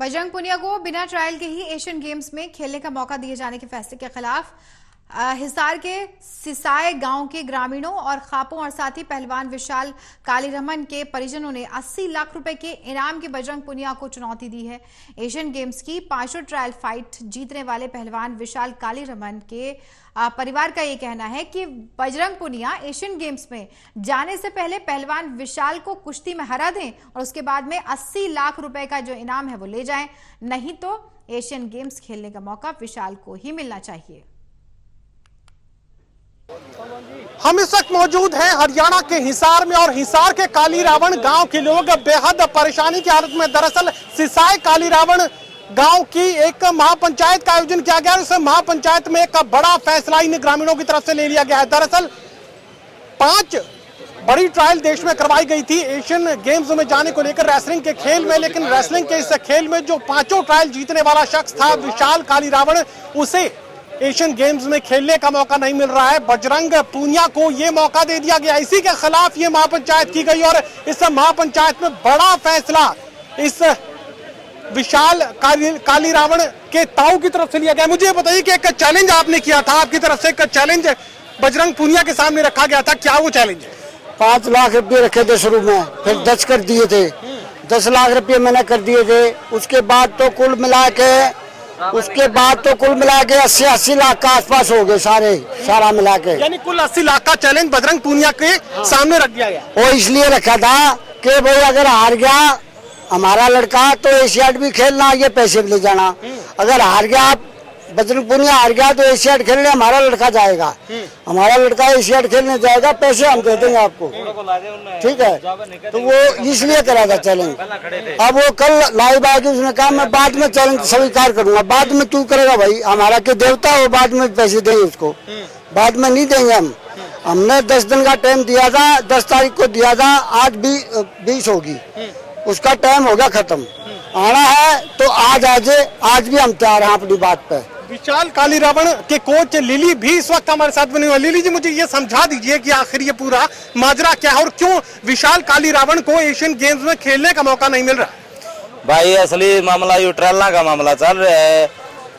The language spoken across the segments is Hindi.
बजरंग पुनिया को बिना ट्रायल के ही एशियन गेम्स में खेलने का मौका दिए जाने के फैसले के खिलाफ हिसार के सिसाए गांव के ग्रामीणों और खापों और साथ ही पहलवान विशाल कालीरमन के परिजनों ने 80 लाख रुपए के इनाम की बजरंग पुनिया को चुनौती दी है। एशियन गेम्स की 5 ट्रायल फाइट जीतने वाले पहलवान विशाल कालीरमन के परिवार का ये कहना है कि बजरंग पुनिया एशियन गेम्स में जाने से पहले पहलवान विशाल को कुश्ती में हरा दें और उसके बाद में 80 लाख रुपए का जो इनाम है वो ले जाएं, नहीं तो एशियन गेम्स खेलने का मौका विशाल को ही मिलना चाहिए। हम इस वक्त मौजूद हैं हरियाणा के हिसार में और हिसार के कालीरावण गांव के लोग बेहद परेशानी की हालत में। दरअसल सिसाए कालीरावण गांव की एक महापंचायत का आयोजन किया गया और उस महापंचायत में एक बड़ा फैसला इन ग्रामीणों की तरफ से ले लिया गया है। दरअसल 5 बड़ी ट्रायल देश में करवाई गई थी एशियन गेम्स में जाने को लेकर रेसलिंग के खेल में, लेकिन रेसलिंग के इस खेल में जो 5 ट्रायल जीतने वाला शख्स था विशाल कालीरावण, उसे एशियन गेम्स में खेलने का मौका नहीं मिल रहा है। बजरंग पुनिया को यह मौका दे दिया गया। इसी के खिलाफ ये महापंचायत की गई और इस महापंचायत में बड़ा फैसला इस विशाल कालीरावण के ताऊ की तरफ से लिया गया। मुझे बताइए कि एक चैलेंज आपने किया था, आपकी तरफ से एक चैलेंज बजरंग पुनिया के सामने रखा गया था, क्या वो चैलेंज है? 5 लाख रुपए रखे थे शुरू में, फिर 10 कर दिए थे, 10 लाख रुपए मैंने कर दिए थे। उसके बाद तो कुल मिला के 80 लाख का आसपास हो गए सारा मिला के। यानी कुल 80 लाख का चैलेंज बजरंग पुनिया के सामने रख दिया गया। वो इसलिए रखा था कि भाई अगर हार गया हमारा लड़का तो एशियाड भी खेलना, ये पैसे भी ले जाना। अगर हार गया बजरंग पुनिया हार गया तो एशियाड खेलने हमारा लड़का जाएगा, हमारा लड़का एशियाड खेलने जाएगा, पैसे हम दे देंगे आपको, ठीक है। तो वो इसलिए करा था चैलेंज। अब वो कल लाइव आके उसने कहा मैं बाद में चैलेंज स्वीकार करूंगा। बाद में तू करेगा भाई, हमारा के देवता वो बाद में पैसे देंगे उसको, बाद में नहीं देंगे हम। हमने 10 दिन का टाइम दिया था, 10 तारीख को दिया था, आज भी 20 होगी, उसका टाइम हो गया खत्म। आना है तो आज भी हम तैयार हैं अपनी बात पे। विशाल कालीरावण के कोच लिली भी इस वक्त हमारे साथ बनी हुई। लिली जी, मुझे ये समझा दीजिए कि आखिर ये पूरा माजरा क्या है और क्यों विशाल कालीरावण को एशियन गेम्स में खेलने का मौका नहीं मिल रहा? भाई असली मामला यू ट्रेलना का मामला चल रहा है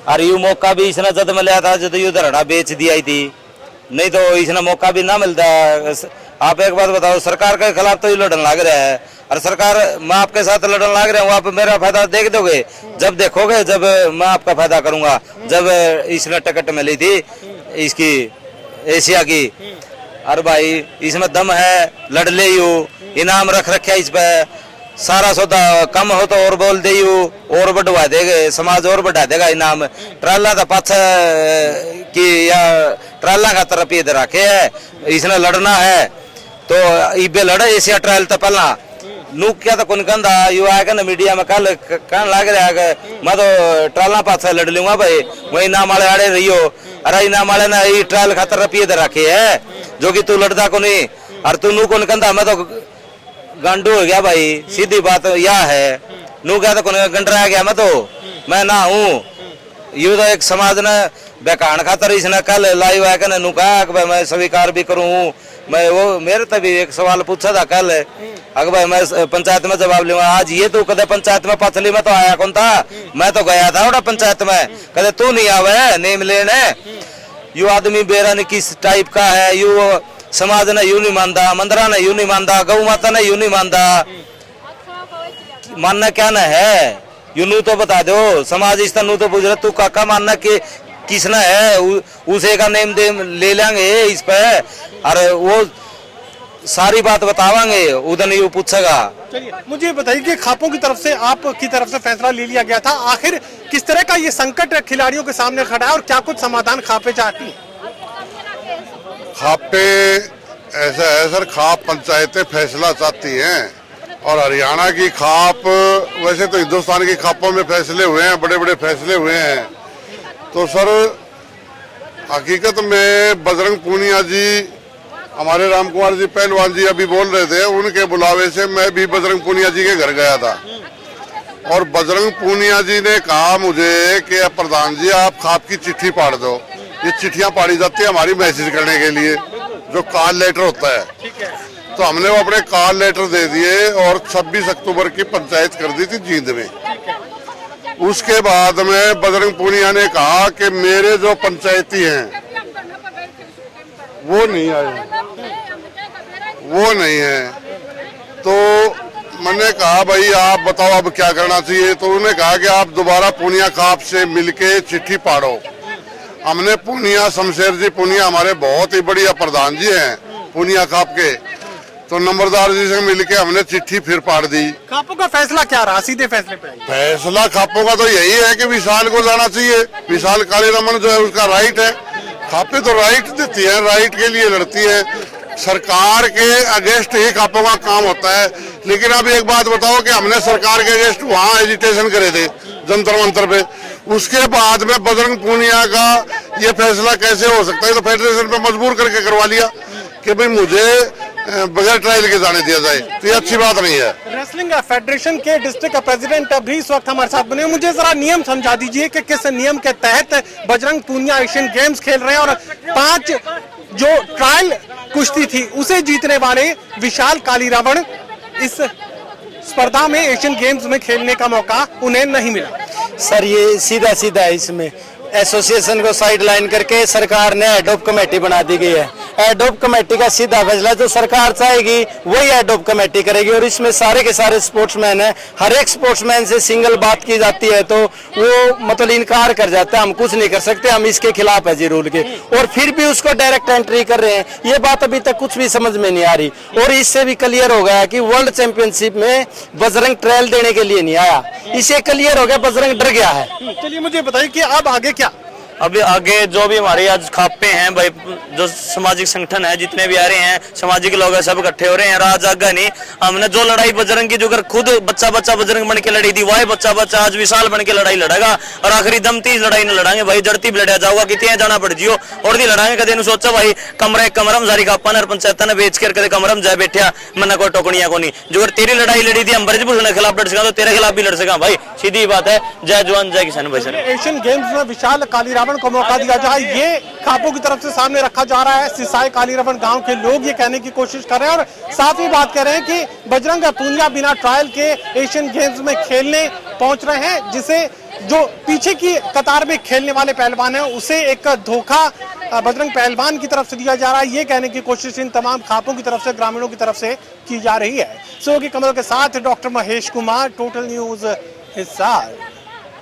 और यू मौका भी इसने जद मिला था जब यू धरना बेच दिया थी, नहीं तो इसने मौका भी ना मिलता। आप एक बात बताओ, सरकार के खिलाफ तो ये लड़न लग रहा है और सरकार मैं आपके साथ लड़न लग रहा हूँ, आप मेरा फायदा देख दोगे जब देखोगे, जब मैं आपका फायदा करूंगा। जब इसने टिकट मिली थी इसकी एशिया की, अरे भाई इसमें दम है, लड़ ले यू, इनाम रख रखे इस पे, सारा सौदा कम हो तो और बोल दे यू, और बढ़वा देगा समाज, और बढ़ा देगा इनाम। ट्राला तो पाछा की या ट्राला का तरफ इधर रखे है, इसने लड़ना है तो इबे लड़े एशिया ट्रायल तो पहला नू क्या तो कौन कहता यू आएगा ना मीडिया में कल कहने लग रहा है मैं तो ट्राला पास लड़ लूंगा भाई, वही इनाम वाले आड़े रहियो। अरे इनाम वाले ना ये ट्रायल खातर रुपये इधर रखे है जो कि तू लड़ता को नहीं, और तू नू कौन कहता मैं तो गांडू हो गया भाई, सीधी बात यह है। नू क्या तो कौन गंडरा गया मैं ना हूँ। यू तो एक समाज ने बेकान खातर इसने कल लाइव आया ना नू कहा भाई मैं स्वीकार भी करूँ। मैं वो मेरे तभी एक सवाल पूछा था कल, अगर भाई मैं पंचायत में जवाब लूंगा। आज ये तू कदे पंचायत में पथली में तो आया कौन था? मैं तो गया था उड़ा पंचायत में, कदे तू नहीं आवे नेम लेने। यू आदमी बेरानी किस टाइप का है, यू समाज ने यू नहीं मानता, मंदिरा ने यू नहीं मानता, गौ माता ने यू नहीं मानता, मानना क्या न है यू नू तो बता दो। समाज इस नू तो पूछ रहा तू काका मानना कि किसना है, उसे का नेम दे ले लेंगे इस पे और वो सारी बात बतावांगे, उधर नहीं वो पूछेगा। चलिए मुझे बताइए कि खापों की तरफ से आपकी तरफ से फैसला ले लिया गया था, आखिर किस तरह का ये संकट खिलाड़ियों के सामने खड़ा है और क्या कुछ समाधान खापे चाहती है? खापे ऐसा है सर, खाप पंचायतें फैसला चाहती हैं और हरियाणा की खाप, वैसे तो हिंदुस्तान की खापों में फैसले हुए हैं, बड़े बड़े फैसले हुए हैं। तो सर हकीकत में बजरंग पुनिया जी, हमारे राम कुमार जी पहलवान जी अभी बोल रहे थे, उनके बुलावे से मैं भी बजरंग पुनिया जी के घर गया था और बजरंग पुनिया जी ने कहा मुझे कि प्रधान जी आप खाप की चिट्ठी पाड़ दो। ये चिट्ठियां पाड़ी जाती है हमारी मैसेज करने के लिए, जो कॉल लेटर होता है। तो हमने वो अपने कॉल लेटर दे दिए और 26 अक्टूबर की पंचायत कर दी थी जींद में। उसके बाद में बजरंग पूनिया ने कहा कि मेरे जो पंचायती हैं वो नहीं आए, वो नहीं है। तो मैंने कहा भाई आप बताओ अब क्या करना चाहिए। तो उन्होंने कहा कि आप दोबारा पूनिया खाप से मिलके चिट्ठी पाड़ो। हमने पूनिया, शमशेर जी पूनिया हमारे बहुत ही बढ़िया प्रधान जी हैं पूनिया खाप के, तो नंबरदार जी से मिलके हमने चिट्ठी फिर पाड़ दी। खापों का फैसला क्या रहा? सीधे फैसले पे फैसला खापों का तो यही है कि विशाल को जाना चाहिए। विशाल कालीरमन जो है उसका राइट है, खापे तो राइट देती है, राइट के लिए लड़ती है। सरकार के अगेंस्ट ही खापों का काम होता है। लेकिन अब एक बात बताओ कि हमने सरकार के अगेंस्ट वहाँ एजिटेशन करे थे जंतर मंतर पे, उसके बाद में बजरंग पूनिया का ये फैसला कैसे हो सकता है? तो फेडरेशन पे मजबूर करके करवा लिया कि भाई मुझे बगैर ट्रायल के जाने दिया जाए, तो ये अच्छी बात नहीं है। रेसलिंग फेडरेशन के डिस्ट्रिक्ट प्रेसिडेंट भी इस वक्त हमारे साथ बने। मुझे जरा नियम समझा दीजिए कि किस नियम के तहत बजरंग पूनिया एशियन गेम्स खेल रहे हैं और 5 जो ट्रायल कुश्ती थी उसे जीतने वाले विशाल कालीरावण इस स्पर्धा में एशियन गेम्स में खेलने का मौका उन्हें नहीं मिला। सर ये सीधा सीधा है, इसमें एसोसिएशन को साइड लाइन करके सरकार ने एडोप कमेटी बना दी गई है। एडोप कमेटी का सीधा फैसला जो सरकार चाहेगी वही एडोप कमेटी करेगी और इसमें सारे के सारे स्पोर्ट्समैन हैं। हर एक स्पोर्ट्समैन से सिंगल बात की जाती है तो वो मतलब इनकार कर जाता है, हम कुछ नहीं कर सकते, हम इसके खिलाफ है जी रूल के, और फिर भी उसको डायरेक्ट एंट्री कर रहे हैं। ये बात अभी तक कुछ भी समझ में नहीं आ रही। और इससे भी क्लियर हो गया कि वर्ल्ड चैंपियनशिप में बजरंग ट्रायल देने के लिए नहीं आया, इसे क्लियर हो गया बजरंग डर गया है। चलिए मुझे बताइए कि अब आगे क्या? अभी आगे जो भी हमारे आज खापे हैं भाई, जो सामाजिक संगठन है जितने भी आ रहे हैं, सामाजिक लोग हैं, सब इकट्ठे हो रहे हैं। आज आगे नहीं, हमने जो लड़ाई बजरंग की, जो अगर खुद बच्चा बजरंग बन के लड़ी थी, वही बच्चा आज विशाल बन के लड़ाई लड़ेगा और आखिरी दम तीस लड़ाई न लड़ांगे भाई, जड़ती भी लड़ा जाऊगा कितने जाना पड़ जियो और दी लड़ांगे। कदे सोचा भाई कमरम जारी खापा ने पंचायत ने बेच कर कदे कमरम जाए बैठा मैंने कोई टोकनिया को नहीं। जो अगर तेरी लड़ाई लड़ी थी हम ब्रजभूषण के खिलाफ लड़ सका तो तेरे खिलाफ भी लड़ सका भाई, सीधी बात है। जय जवान जय किसान भाई। सर एशियन गेम्स में विशाल कालीरावण को मौका दिया जाए, ये खापों की तरफ से सामने रखा जा रहा है। सिसाई कालीरावण गांव के लोग ये कहने की कोशिश कर रहे हैं और साथ ही बात कर रहे हैं कि बजरंग पूनिया बिना ट्रायल के एशियन गेम्स में खेलने पहुंच रहे हैं, जिसे जो पीछे की कतार में खेलने वाले पहलवान है उसे एक धोखा बजरंग पहलवान की तरफ से दिया जा रहा है। ये कहने की कोशिश इन तमाम खापों की तरफ से, ग्रामीणों की तरफ से की जा रही है। सहयोगी कमल के साथ doctor Mahesh Kumar, total news Hisar.